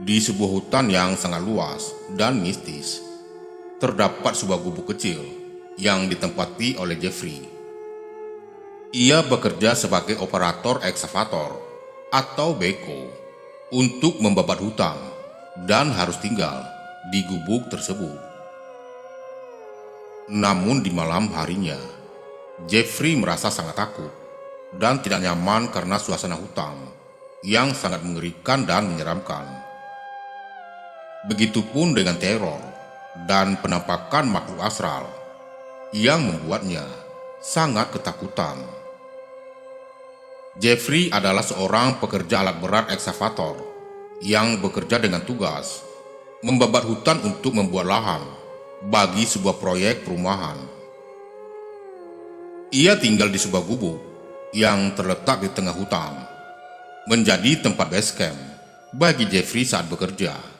Di sebuah hutan yang sangat luas dan mistis, terdapat sebuah gubuk kecil yang ditempati oleh Jeffrey. Ia bekerja sebagai operator ekskavator atau beko untuk membabat hutan dan harus tinggal di gubuk tersebut. Namun di malam harinya, Jeffrey merasa sangat takut dan tidak nyaman karena suasana hutan yang sangat mengerikan dan menyeramkan. Begitupun dengan teror dan penampakan makhluk astral yang membuatnya sangat ketakutan. Jeffrey adalah seorang pekerja alat berat ekskavator yang bekerja dengan tugas membabat hutan untuk membuat lahan bagi sebuah proyek perumahan. Ia tinggal di sebuah gubuk yang terletak di tengah hutan, menjadi tempat base camp bagi Jeffrey saat bekerja.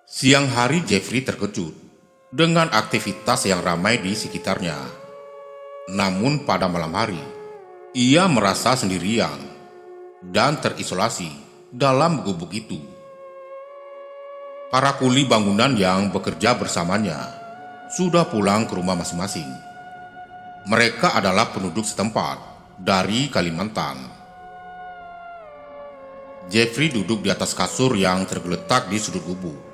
Siang hari Jeffrey terkejut dengan aktivitas yang ramai di sekitarnya. Namun pada malam hari, ia merasa sendirian dan terisolasi dalam gubuk itu. Para kuli bangunan yang bekerja bersamanya sudah pulang ke rumah masing-masing. Mereka adalah penduduk setempat dari Kalimantan. Jeffrey duduk di atas kasur yang tergeletak di sudut gubuk.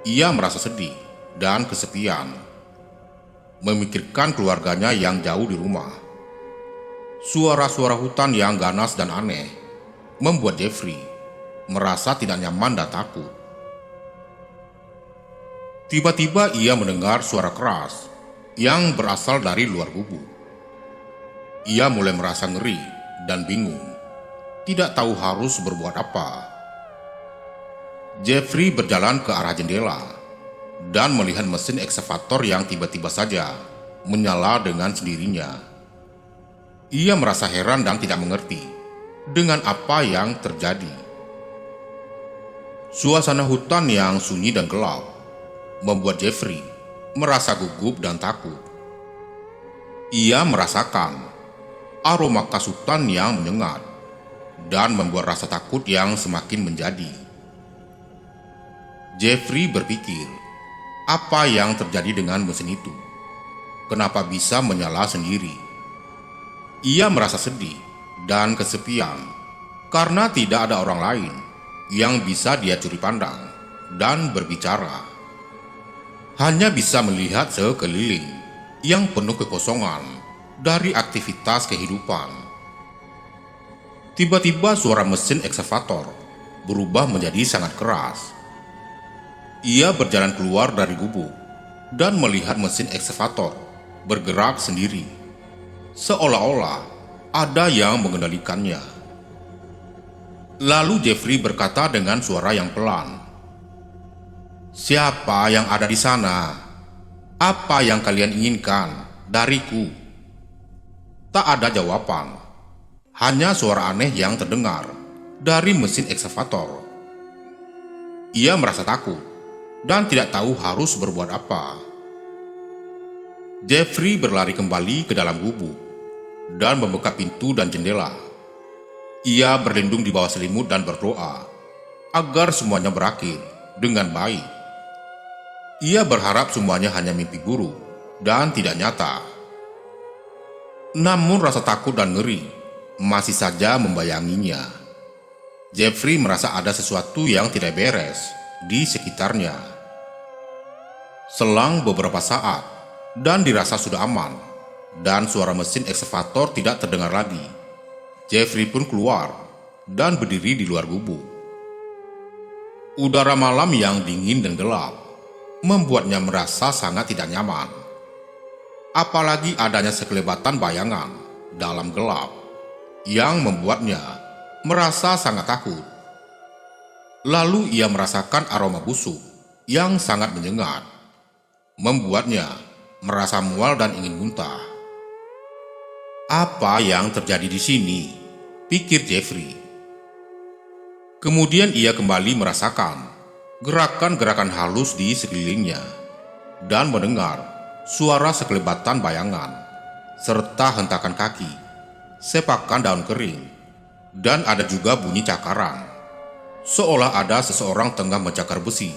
Ia merasa sedih dan kesepian, memikirkan keluarganya yang jauh di rumah. Suara-suara hutan yang ganas dan aneh membuat Jeffrey merasa tidak nyaman dan takut. Tiba-tiba ia mendengar suara keras yang berasal dari luar gubuk. Ia mulai merasa ngeri dan bingung, tidak tahu harus berbuat apa. Jeffrey berjalan ke arah jendela dan melihat mesin ekskavator yang tiba-tiba saja menyala dengan sendirinya. Ia merasa heran dan tidak mengerti dengan apa yang terjadi. Suasana hutan yang sunyi dan gelap membuat Jeffrey merasa gugup dan takut. Ia merasakan aroma khas hutan yang menyengat dan membuat rasa takut yang semakin menjadi. Jeffrey berpikir, apa yang terjadi dengan mesin itu? Kenapa bisa menyala sendiri? Ia merasa sedih dan kesepian karena tidak ada orang lain yang bisa dia curi pandang dan berbicara. Hanya bisa melihat sekeliling yang penuh kekosongan dari aktivitas kehidupan. Tiba-tiba suara mesin ekskavator berubah menjadi sangat keras. Ia berjalan keluar dari gubuk dan melihat mesin ekskavator bergerak sendiri, seolah-olah ada yang mengendalikannya. Lalu Jeffrey berkata dengan suara yang pelan, "Siapa yang ada di sana? Apa yang kalian inginkan dariku?" Tak ada jawaban, hanya suara aneh yang terdengar dari mesin ekskavator. Ia merasa takut dan tidak tahu harus berbuat apa. Jeffrey berlari kembali ke dalam gubuk dan membuka pintu dan jendela. Ia berlindung di bawah selimut dan berdoa agar semuanya berakhir dengan baik. Ia berharap semuanya hanya mimpi buruk dan tidak nyata. Namun rasa takut dan ngeri masih saja membayanginya. Jeffrey merasa ada sesuatu yang tidak beres di sekitarnya. Selang beberapa saat dan dirasa sudah aman dan suara mesin ekskavator tidak terdengar lagi, Jeffrey pun keluar dan berdiri di luar gubuk. Udara malam yang dingin dan gelap membuatnya merasa sangat tidak nyaman. Apalagi adanya sekelebatan bayangan dalam gelap yang membuatnya merasa sangat takut. Lalu ia merasakan aroma busuk yang sangat menyengat, membuatnya merasa mual dan ingin muntah. Apa yang terjadi di sini? Pikir Jeffrey. Kemudian ia kembali merasakan gerakan-gerakan halus di sekelilingnya dan mendengar suara sekelebatan bayangan serta hentakan kaki, sepakan daun kering, dan ada juga bunyi cakaran. seolah ada seseorang tengah mencakar besi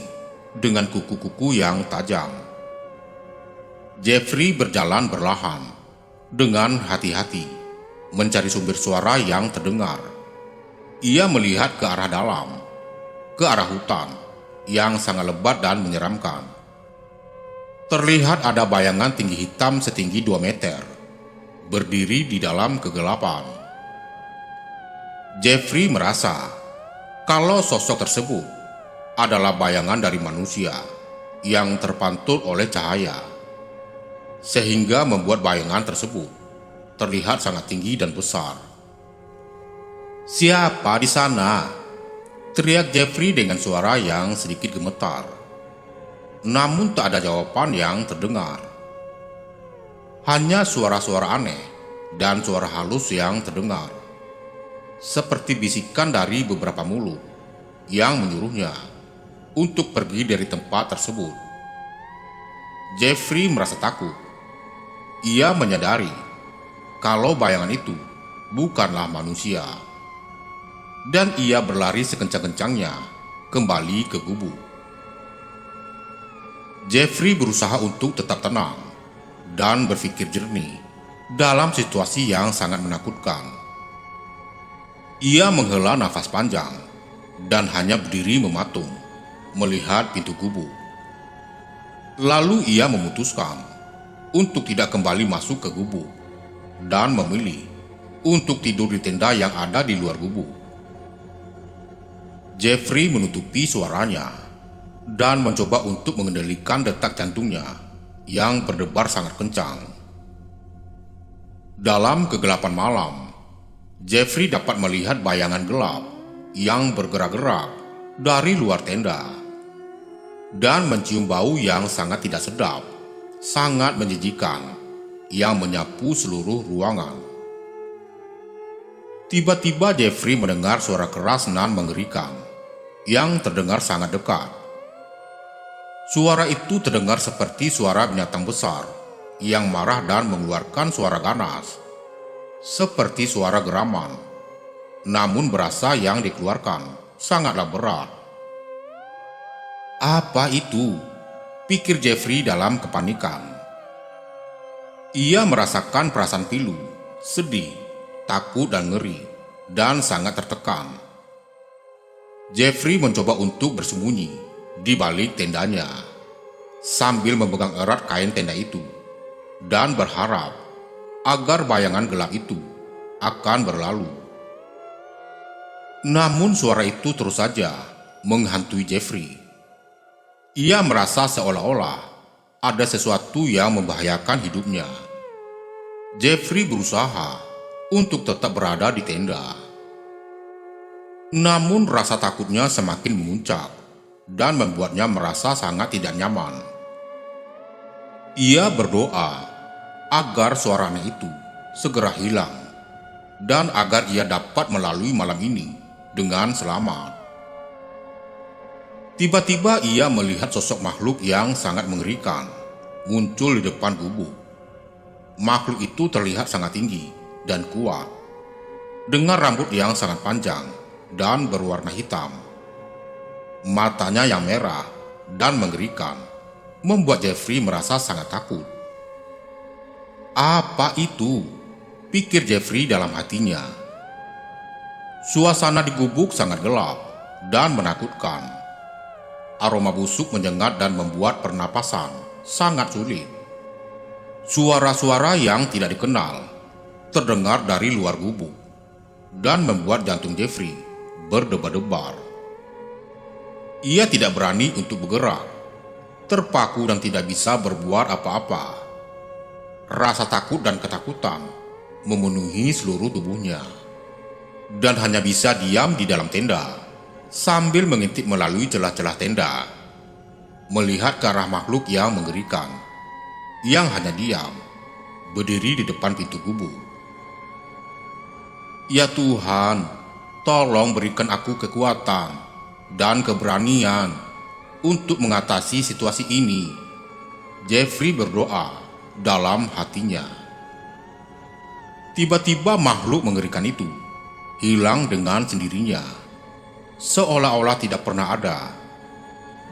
dengan kuku-kuku yang tajam. Jeffrey berjalan perlahan dengan hati-hati mencari sumber suara yang terdengar. Ia melihat ke arah dalam, ke arah hutan yang sangat lebat dan menyeramkan. Terlihat ada bayangan tinggi hitam setinggi 2 meter, berdiri di dalam kegelapan. Jeffrey merasa kalau sosok tersebut adalah bayangan dari manusia yang terpantul oleh cahaya, sehingga membuat bayangan tersebut terlihat sangat tinggi dan besar. "Siapa di sana?" teriak Jeffrey dengan suara yang sedikit gemetar. Namun tak ada jawaban yang terdengar. Hanya suara-suara aneh dan suara halus yang terdengar, seperti bisikan dari beberapa mulut yang menyuruhnya untuk pergi dari tempat tersebut. Jeffrey merasa takut. Ia menyadari kalau bayangan itu bukanlah manusia, dan ia berlari sekencang-kencangnya kembali ke gubuk. Jeffrey berusaha untuk tetap tenang dan berpikir jernih dalam situasi yang sangat menakutkan. Ia menghela nafas panjang dan hanya berdiri mematung melihat pintu gubuk. Lalu ia memutuskan untuk tidak kembali masuk ke gubuk dan memilih untuk tidur di tenda yang ada di luar gubuk. Jeffrey menutupi suaranya dan mencoba untuk mengendalikan detak jantungnya yang berdebar sangat kencang. Dalam kegelapan malam, Jeffrey dapat melihat bayangan gelap yang bergerak-gerak dari luar tenda dan mencium bau yang sangat tidak sedap, sangat menjijikan, yang menyapu seluruh ruangan. Tiba-tiba Jeffrey mendengar suara keras nan mengerikan yang terdengar sangat dekat. Suara itu terdengar seperti suara binatang besar yang marah dan mengeluarkan suara ganas, seperti suara geraman, namun berasa yang dikeluarkan sangatlah berat. "Apa itu?" pikir Jeffrey dalam kepanikan. Ia merasakan perasaan pilu, sedih, takut dan ngeri, dan sangat tertekan. Jeffrey mencoba untuk bersembunyi di balik tendanya, sambil memegang erat kain tenda itu, dan berharap agar bayangan gelap itu akan berlalu. Namun suara itu terus saja menghantui Jeffrey. Ia merasa seolah-olah ada sesuatu yang membahayakan hidupnya. Jeffrey berusaha untuk tetap berada di tenda. Namun rasa takutnya semakin memuncak dan membuatnya merasa sangat tidak nyaman. Ia berdoa agar suara aneh itu segera hilang dan agar ia dapat melalui malam ini dengan selamat. Tiba-tiba ia melihat sosok makhluk yang sangat mengerikan muncul di depan gubuk. Makhluk itu terlihat sangat tinggi dan kuat, dengan rambut yang sangat panjang dan berwarna hitam. Matanya yang merah dan mengerikan membuat Jeffrey merasa sangat takut. "Apa itu?" pikir Jeffrey dalam hatinya. Suasana di gubuk sangat gelap dan menakutkan. Aroma busuk menyengat dan membuat pernapasan sangat sulit. Suara-suara yang tidak dikenal terdengar dari luar gubuk dan membuat jantung Jeffrey berdebar-debar. Ia tidak berani untuk bergerak, terpaku dan tidak bisa berbuat apa-apa. Rasa takut dan ketakutan memenuhi seluruh tubuhnya, dan hanya bisa diam di dalam tenda sambil mengintip melalui celah-celah tenda, melihat ke arah makhluk yang mengerikan yang hanya diam berdiri di depan pintu gubuk. "Ya Tuhan, tolong berikan aku kekuatan dan keberanian untuk mengatasi situasi ini," Jeffrey berdoa dalam hatinya. Tiba-tiba makhluk mengerikan itu hilang dengan sendirinya, seolah-olah tidak pernah ada.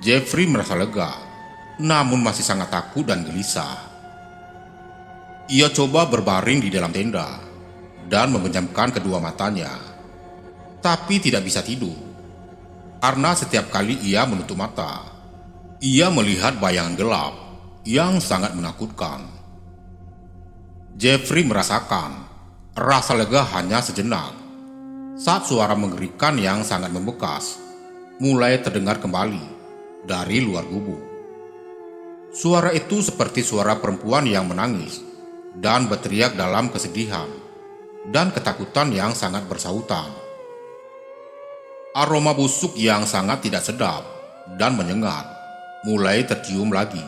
Jeffrey merasa lega, namun masih sangat takut dan gelisah. Ia coba berbaring di dalam tenda dan memejamkan kedua matanya, tapi tidak bisa tidur karena setiap kali ia menutup mata, ia melihat bayangan gelap yang sangat menakutkan. Jeffrey merasakan rasa lega hanya sejenak saat suara mengerikan yang sangat membekas mulai terdengar kembali dari luar gubuk. Suara itu seperti suara perempuan yang menangis dan berteriak dalam kesedihan dan ketakutan yang sangat bersautan. Aroma busuk yang sangat tidak sedap dan menyengat mulai tercium lagi,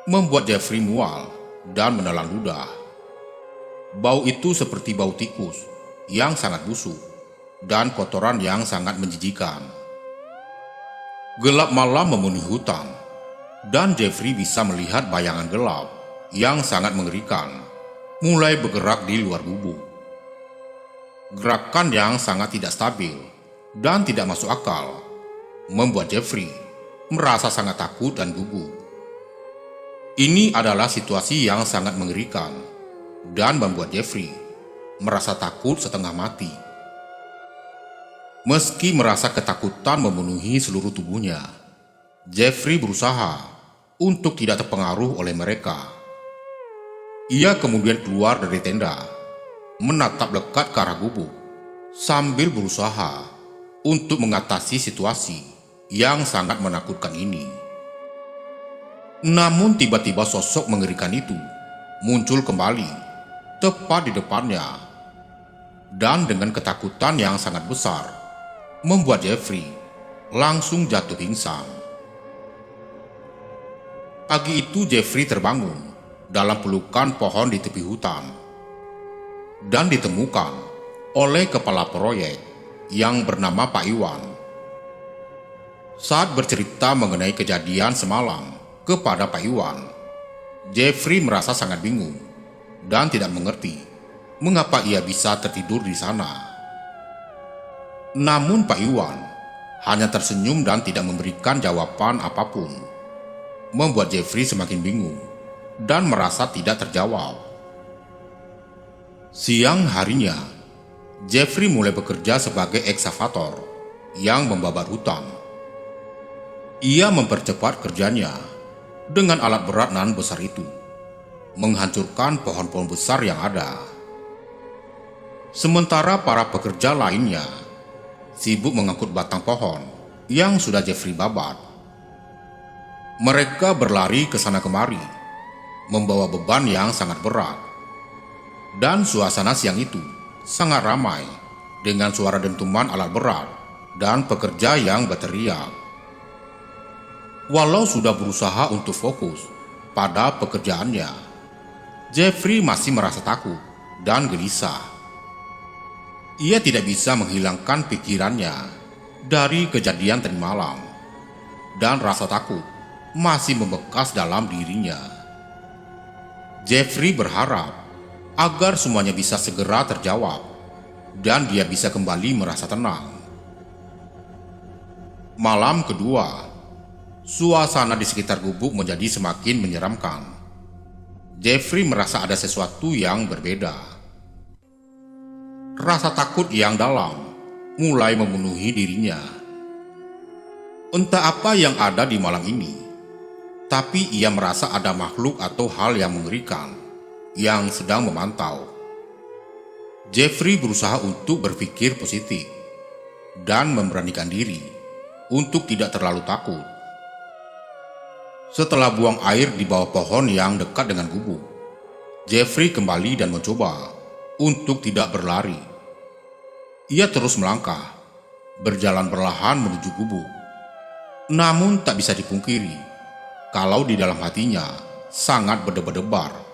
membuat Jeffrey mual dan menelan ludah. Bau itu seperti bau tikus yang sangat busuk dan kotoran yang sangat menjijikan. Gelap malam memenuhi hutan, dan Jeffrey bisa melihat bayangan gelap yang sangat mengerikan mulai bergerak di luar gubuk. Gerakan yang sangat tidak stabil dan tidak masuk akal membuat Jeffrey merasa sangat takut dan gugup. Ini adalah situasi yang sangat mengerikan dan membuat Jeffrey merasa takut setengah mati. Meski merasa ketakutan memenuhi seluruh tubuhnya, Jeffrey berusaha untuk tidak terpengaruh oleh mereka. Ia kemudian keluar dari tenda, menatap dekat ke arah gubuk, sambil berusaha untuk mengatasi situasi yang sangat menakutkan ini. Namun tiba-tiba sosok mengerikan itu muncul kembali, tepat di depannya. Dan dengan ketakutan yang sangat besar, membuat Jeffrey langsung jatuh pingsan. Pagi itu Jeffrey terbangun dalam pelukan pohon di tepi hutan dan ditemukan oleh kepala proyek yang bernama Pak Iwan. Saat bercerita mengenai kejadian semalam kepada Pak Iwan, Jeffrey merasa sangat bingung dan tidak mengerti mengapa ia bisa tertidur di sana. Namun Pak Iwan hanya tersenyum dan tidak memberikan jawaban apapun, membuat Jeffrey semakin bingung dan merasa tidak terjawab. Siang harinya, Jeffrey mulai bekerja sebagai ekskavator yang membabat hutan. Ia mempercepat kerjanya dengan alat berat nan besar itu, menghancurkan pohon-pohon besar yang ada. Sementara para pekerja lainnya sibuk mengangkut batang pohon yang sudah Jeffrey babat. Mereka berlari ke sana kemari, membawa beban yang sangat berat. Dan suasana siang itu sangat ramai dengan suara dentuman alat berat dan pekerja yang berteriak. Walau sudah berusaha untuk fokus pada pekerjaannya, Jeffrey masih merasa takut dan gelisah. Ia tidak bisa menghilangkan pikirannya dari kejadian tadi malam, dan rasa takut masih membekas dalam dirinya. Jeffrey berharap agar semuanya bisa segera terjawab dan dia bisa kembali merasa tenang. Malam kedua, suasana di sekitar gubuk menjadi semakin menyeramkan. Jeffrey merasa ada sesuatu yang berbeda. Rasa takut yang dalam mulai memenuhi dirinya. Entah apa yang ada di malam ini, tapi ia merasa ada makhluk atau hal yang mengerikan yang sedang memantau. Jeffrey berusaha untuk berpikir positif dan memberanikan diri untuk tidak terlalu takut. Setelah buang air di bawah pohon yang dekat dengan gubuk, Jeffrey kembali dan mencoba untuk tidak berlari. Ia terus melangkah, berjalan perlahan menuju gubuk. Namun tak bisa dipungkiri kalau di dalam hatinya sangat berdebar-debar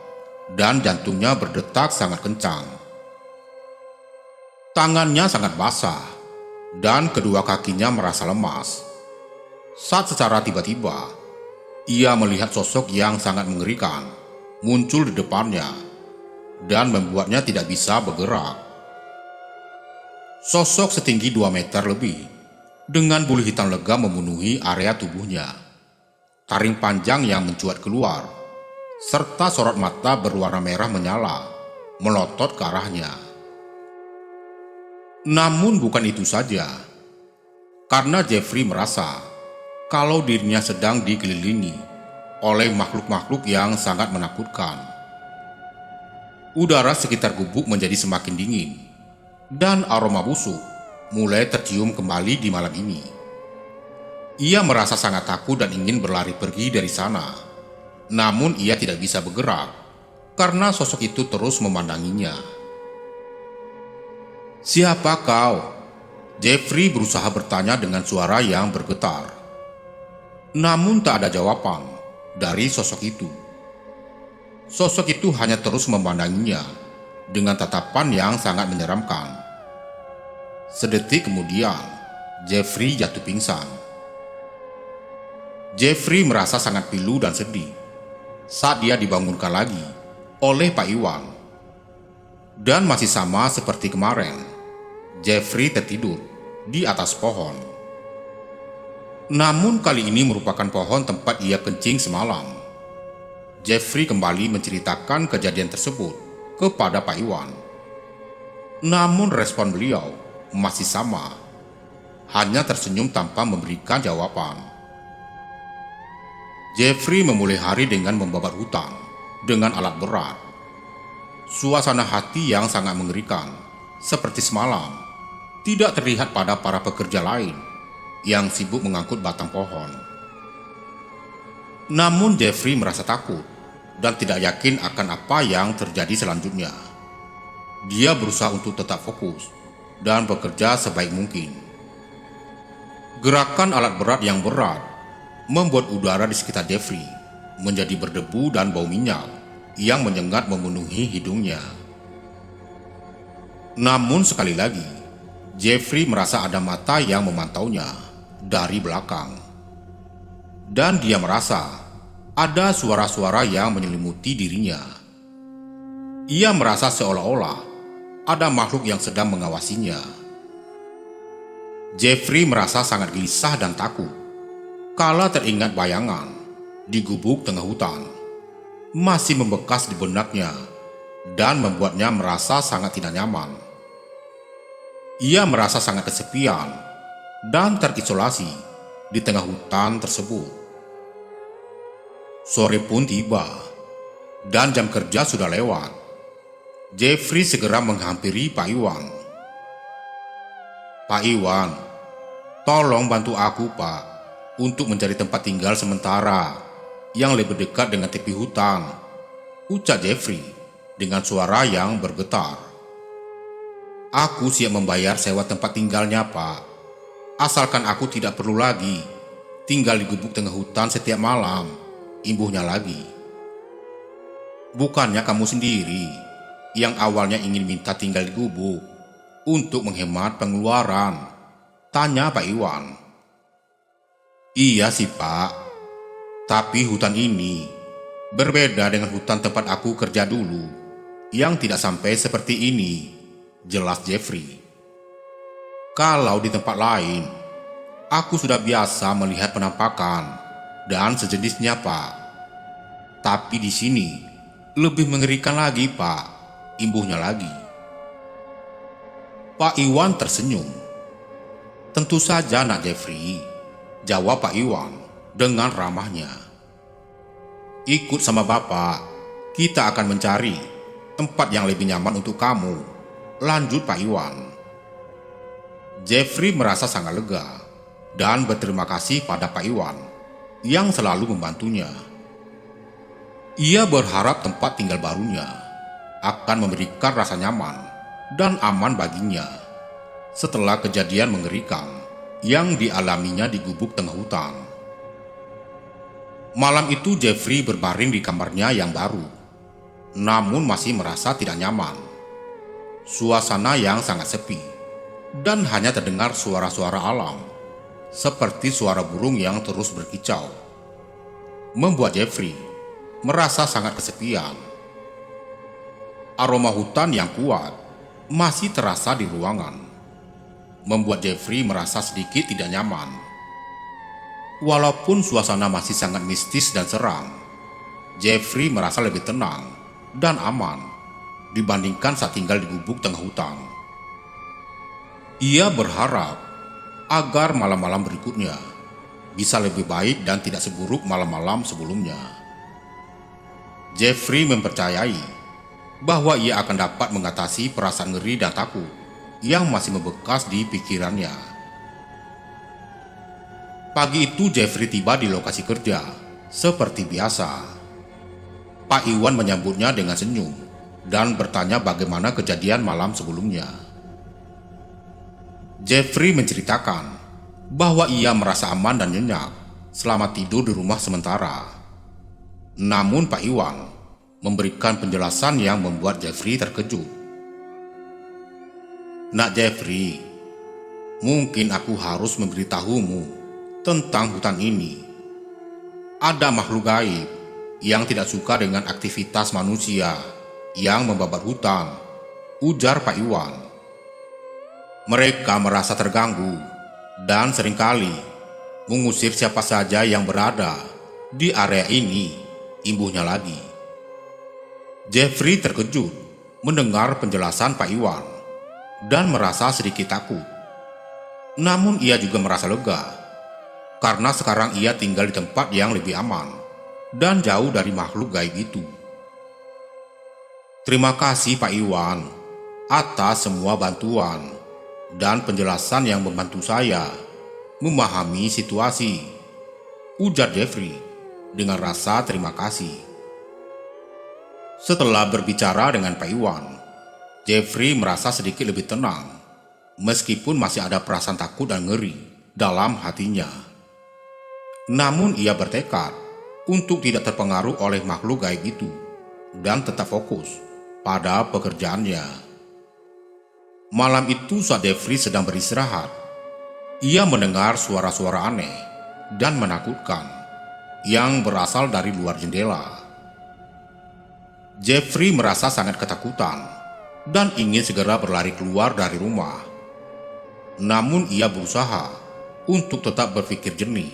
dan jantungnya berdetak sangat kencang. Tangannya sangat basah dan kedua kakinya merasa lemas. Saat secara tiba-tiba ia melihat sosok yang sangat mengerikan muncul di depannya dan membuatnya tidak bisa bergerak. Sosok setinggi 2 meter lebih dengan bulu hitam lega memenuhi area tubuhnya, taring panjang yang mencuat keluar, serta sorot mata berwarna merah menyala, melotot ke arahnya. Namun bukan itu saja, karena Jeffrey merasa kalau dirinya sedang dikelilingi oleh makhluk-makhluk yang sangat menakutkan. Udara sekitar gubuk menjadi semakin dingin, dan aroma busuk mulai tercium kembali di malam ini. Ia merasa sangat takut dan ingin berlari pergi dari sana. Namun ia tidak bisa bergerak karena sosok itu terus memandanginya. "Siapa kau?" Jeffrey berusaha bertanya dengan suara yang bergetar. Namun tak ada jawaban dari sosok itu. Sosok itu hanya terus memandanginya dengan tatapan yang sangat menyeramkan. Sedetik kemudian, Jeffrey jatuh pingsan. Jeffrey merasa sangat pilu dan sedih saat dia dibangunkan lagi oleh Pak Iwan. Dan masih sama seperti kemarin, Jeffrey tertidur di atas pohon. Namun kali ini merupakan pohon tempat ia kencing semalam. Jeffrey kembali menceritakan kejadian tersebut kepada Pak Iwan. Namun respon beliau masih sama, hanya tersenyum tanpa memberikan jawaban. Jeffrey memulai hari dengan membabat hutan dengan alat berat. Suasana hati yang sangat mengerikan, seperti semalam, tidak terlihat pada para pekerja lain yang sibuk mengangkut batang pohon. Namun Jeffrey merasa takut dan tidak yakin akan apa yang terjadi selanjutnya. Dia berusaha untuk tetap fokus dan bekerja sebaik mungkin. Gerakan alat berat yang berat membuat udara di sekitar Jeffrey menjadi berdebu dan bau minyak yang menyengat memenuhi hidungnya. Namun sekali lagi, Jeffrey merasa ada mata yang memantaunya dari belakang. Dan dia merasa ada suara-suara yang menyelimuti dirinya. Ia merasa seolah-olah ada makhluk yang sedang mengawasinya. Jeffrey merasa sangat gelisah dan takut kala teringat bayangan di gubuk tengah hutan masih membekas di benaknya dan membuatnya merasa sangat tidak nyaman. Ia merasa sangat kesepian dan terisolasi di tengah hutan tersebut. Sore pun tiba dan jam kerja sudah lewat. Jeffrey segera menghampiri Pak Iwan. "Pak Iwan, tolong bantu aku, Pak, untuk mencari tempat tinggal sementara yang lebih dekat dengan tepi hutan," ucap Jeffrey dengan suara yang bergetar. "Aku siap membayar sewa tempat tinggalnya, Pak, asalkan aku tidak perlu lagi tinggal di gubuk tengah hutan setiap malam," imbuhnya lagi. "Bukannya kamu sendiri yang awalnya ingin minta tinggal di gubuk untuk menghemat pengeluaran?" tanya Pak Iwan. "Iya sih, Pak, tapi hutan ini berbeda dengan hutan tempat aku kerja dulu yang tidak sampai seperti ini," jelas Jeffrey. "Kalau di tempat lain, aku sudah biasa melihat penampakan dan sejenisnya, Pak. Tapi di sini lebih mengerikan lagi, Pak," imbuhnya lagi. Pak Iwan tersenyum. "Tentu saja, Nak Jeffrey," jawab Pak Iwan dengan ramahnya. "Ikut sama Bapak, kita akan mencari tempat yang lebih nyaman untuk kamu," lanjut Pak Iwan. Jeffrey merasa sangat lega dan berterima kasih pada Pak Iwan yang selalu membantunya. Ia berharap tempat tinggal barunya akan memberikan rasa nyaman dan aman baginya setelah kejadian mengerikan yang dialaminya di gubuk tengah hutan. Malam itu Jeffrey berbaring di kamarnya yang baru, namun masih merasa tidak nyaman. Suasana yang sangat sepi dan hanya terdengar suara-suara alam seperti suara burung yang terus berkicau, membuat Jeffrey merasa sangat kesepian. Aroma hutan yang kuat masih terasa di ruangan. membuat Jeffrey merasa sedikit tidak nyaman. Walaupun suasana masih sangat mistis dan seram, Jeffrey merasa lebih tenang dan aman dibandingkan saat tinggal di gubuk tengah hutan. Ia berharap agar malam-malam berikutnya bisa lebih baik dan tidak seburuk malam-malam sebelumnya. Jeffrey mempercayai bahwa ia akan dapat mengatasi perasaan ngeri dan takut yang masih membekas di pikirannya. Pagi itu Jeffrey tiba di lokasi kerja seperti biasa. Pak Iwan menyambutnya dengan senyum dan bertanya bagaimana kejadian malam sebelumnya. Jeffrey menceritakan bahwa ia merasa aman dan nyenyak selama tidur di rumah sementara. Namun Pak Iwan memberikan penjelasan yang membuat Jeffrey terkejut. "Nak Jeffrey, mungkin aku harus memberitahumu tentang hutan ini. Ada makhluk gaib yang tidak suka dengan aktivitas manusia yang membabat hutan," ujar Pak Iwan. "Mereka merasa terganggu dan seringkali mengusir siapa saja yang berada di area ini," imbuhnya lagi. Jeffrey terkejut mendengar penjelasan Pak Iwan dan merasa sedikit takut. Namun ia juga merasa lega karena sekarang ia tinggal di tempat yang lebih aman dan jauh dari makhluk gaib itu. "Terima kasih Pak Iwan atas semua bantuan dan penjelasan yang membantu saya memahami situasi," ujar Jeffrey dengan rasa terima kasih. Setelah berbicara dengan Pak Iwan, Jeffrey merasa sedikit lebih tenang, meskipun masih ada perasaan takut dan ngeri dalam hatinya. Namun ia bertekad untuk tidak terpengaruh oleh makhluk gaib itu dan tetap fokus pada pekerjaannya. Malam itu saat Jeffrey sedang beristirahat, ia mendengar suara-suara aneh dan menakutkan yang berasal dari luar jendela. Jeffrey merasa sangat ketakutan dan ingin segera berlari keluar dari rumah. Namun ia berusaha untuk tetap berpikir jernih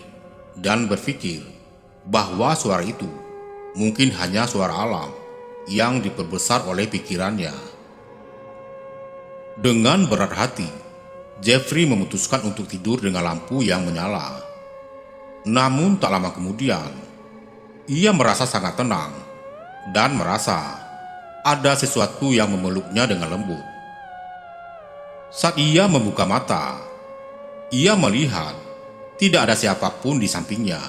dan berpikir bahwa suara itu mungkin hanya suara alam yang diperbesar oleh pikirannya. Dengan berat hati, Jeffrey memutuskan untuk tidur dengan lampu yang menyala. Namun tak lama kemudian, ia merasa sangat tenang dan merasa ada sesuatu yang memeluknya dengan lembut. Saat ia membuka mata, ia melihat tidak ada siapapun di sampingnya.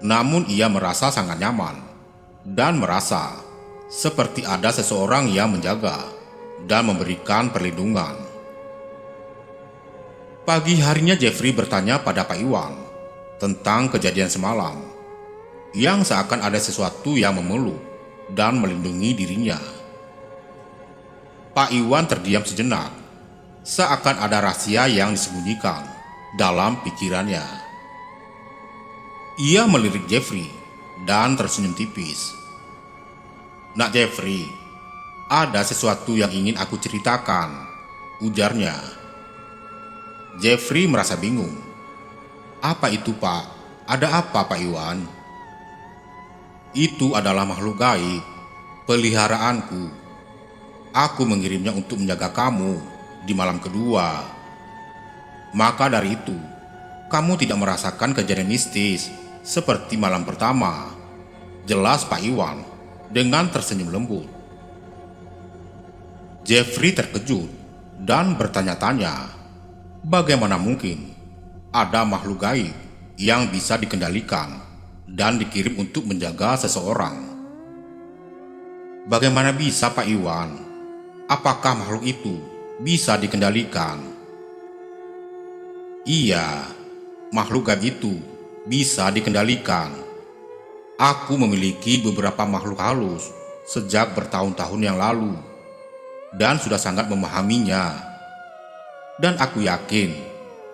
Namun ia merasa sangat nyaman dan merasa seperti ada seseorang yang menjaga dan memberikan perlindungan. Pagi harinya Jeffrey bertanya pada Pak Iwan tentang kejadian semalam, yang seakan ada sesuatu yang memeluk dan melindungi dirinya. Pak Iwan terdiam sejenak, seakan ada rahasia yang disembunyikan dalam pikirannya. Ia melirik Jeffrey dan tersenyum tipis. "Nak Jeffrey, ada sesuatu yang ingin aku ceritakan," ujarnya. Jeffrey merasa bingung. "Apa itu, Pak? Ada apa, Pak Iwan?" "Itu adalah makhluk gaib, peliharaanku. Aku mengirimnya untuk menjaga kamu di malam kedua. Maka dari itu, kamu tidak merasakan kejadian mistis seperti malam pertama," jelas Pak Iwan dengan tersenyum lembut. Jeffrey terkejut dan bertanya-tanya, bagaimana mungkin ada makhluk gaib yang bisa dikendalikan dan dikirim untuk menjaga seseorang? "Bagaimana bisa Pak Iwan? Apakah makhluk itu bisa dikendalikan?" "Iya, makhluk gaib itu bisa dikendalikan. Aku memiliki beberapa makhluk halus sejak bertahun-tahun yang lalu dan sudah sangat memahaminya. Dan aku yakin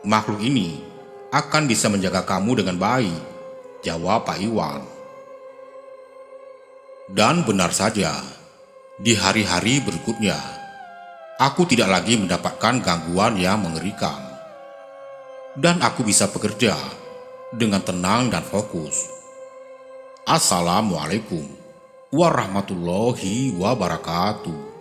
makhluk ini akan bisa menjaga kamu dengan baik," jawab Pak Iwan. Dan benar saja, di hari-hari berikutnya, aku tidak lagi mendapatkan gangguan yang mengerikan. Dan aku bisa bekerja dengan tenang dan fokus. Assalamualaikum warahmatullahi wabarakatuh.